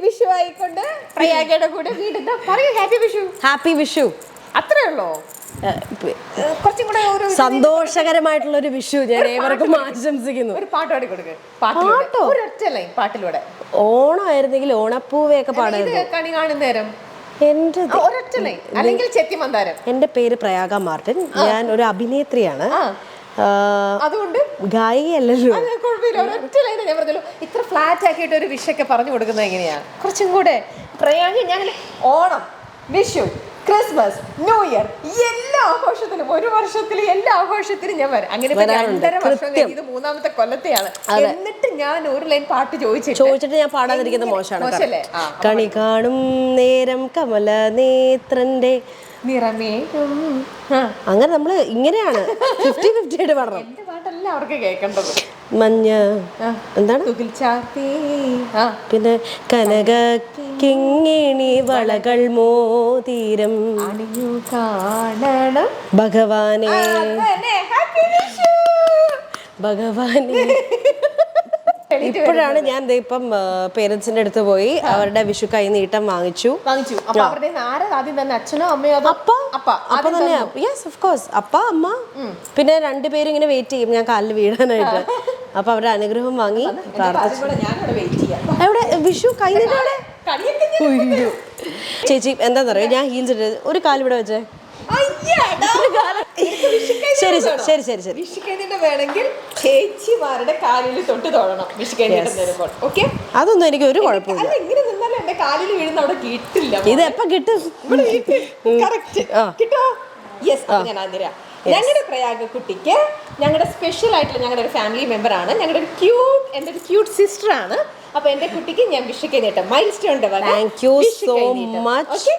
വിഷു ആയിക്കൊണ്ട് പ്രയാഗയുടെ കൂടെ വീണ്ടും പറയൂ ഹാപ്പി വിഷു. ഹാപ്പി വിഷു. അത്രേ ഉള്ളൂ. കുറച്ചും കൂടെ സന്തോഷകരമായിട്ടുള്ള ഒരു വിഷു ഞാൻ ഏവർക്കും ആശംസിക്കുന്നു. ഒരു പാട്ട് പാടി കൊടുക്ക്. പാട്ടോ ഒരൊറ്റ ലൈൻ പാട്ടിലൂടെ. ഓണമായിരുന്നെങ്കിൽ ഓണപ്പൂവയൊക്കെ പാടായിരുന്നു. കണി കാണുന്ന നേരം എന്റെ ഒരൊറ്റ ലൈൻ അല്ലെങ്കിൽ ചെത്തിമന്ദാരം. എന്റെ പേര് പ്രയാഗ മാർട്ടിൻ. ഞാൻ ഒരു അഭിനേത്രിയാണ്. അതുകൊണ്ട് ഗായികയല്ലല്ലോ. ഒരൊറ്റ ലൈൻ ഞാൻ പറഞ്ഞല്ലോ. ഇത്ര ഫ്ലാറ്റ് ആക്കിയിട്ട് ഒരു വിഷയൊക്കെ പറഞ്ഞു കൊടുക്കുന്നത് എങ്ങനെയാ? കുറച്ചും കൂടെ പ്രയാഗ. ഞങ്ങൾ Onam, Vishu, Christmas, new year എല്ലാ ആഘോഷത്തിലും ഒരു വർഷത്തിൽ എല്ലാ ആഘോഷത്തിലും ഞാൻ വരാം. അങ്ങനെ 2.5 വർഷം കഴിഞ്ഞത് 3ാമത്തെ കൊല്ലത്തെയാണ്. എന്നിട്ട് ഞാൻ ഒരു ലൈൻ പാട്ട് ചോദിച്ചിട്ട് ഞാൻ പാടാതിരിക്കുന്ന മോശമാണ്. കണി കാണും നേരം കമല നേത്രന്റെ നിറമേകും. അങ്ങനെ നമ്മള് ഇങ്ങനെയാണ് 50-50 ആയിട്ട് പാടണം. എന്റെ പാട്ടല്ല അവർക്ക് കേൾക്കേണ്ടത്. മഞ്ഞ എന്താണ് പിന്നെ കനക കിങ്ങിണി വളകൾ മോതിരം അണിയു കാണണം ഭഗവാനെ ഭഗവാനെ. ഇപ്പോഴാണ് ഞാൻ ഇപ്പം പേരൻസിന്റെ അടുത്ത് പോയി അവരുടെ വിഷു കൈ നീട്ടം വാങ്ങിച്ചു. അച്ഛനോ അമ്മയോ? അപ്പ തന്നെയാ. Yes of course. അപ്പ അമ്മ പിന്നെ 2 പേരും ഇങ്ങനെ വെയിറ്റ് ചെയ്യും ഞാൻ കാലിൽ വീഴാനായിട്ട്. അപ്പൊ അവരുടെ അനുഗ്രഹം വാങ്ങി പ്രാർത്ഥിച്ചു. എവിടെ വിഷു കൈ നീട്ടോടെ? ചേച്ചി എന്താന്നറിയോ, ഞാൻ ഹീൽസ് ഇട്ട് ഒരു കാലിവിടെ വെച്ചേ. ശരി ശരി ശരി ശരി. വിഷുക്കൈനീട്ട വേണമെങ്കിൽ ചേച്ചിമാരുടെ കാലിൽ തൊട്ട് തൊഴണം വിഷുക്കൈനീട്ടം തരുമ്പോൾ. ഓക്കെ, അതൊന്നും എനിക്ക് ഒരു കുഴപ്പമില്ല. എങ്ങനെ നിന്നാലും എന്റെ കാലിൽ വീഴുന്ന അവിടെ കിട്ടില്ല. ഇത് എപ്പ കിട്ടും? കിട്ടോ? യെസ്. ഞാൻ ആതിരാ. ഞങ്ങളുടെ പ്രയാഗ കുട്ടിക്ക് ഞങ്ങളുടെ സ്പെഷ്യൽ ആയിട്ടുള്ള ഞങ്ങളുടെ ഒരു ഫാമിലി മെമ്പർ ആണ്. ഞങ്ങളുടെ എൻ്റെ ഒരു ക്യൂട്ട് സിസ്റ്റർ ആണ്. അപ്പൊ എന്റെ കുട്ടിക്ക് ഞാൻ വിഷുക്കൈനീട്ടം milestone. Thank you so much.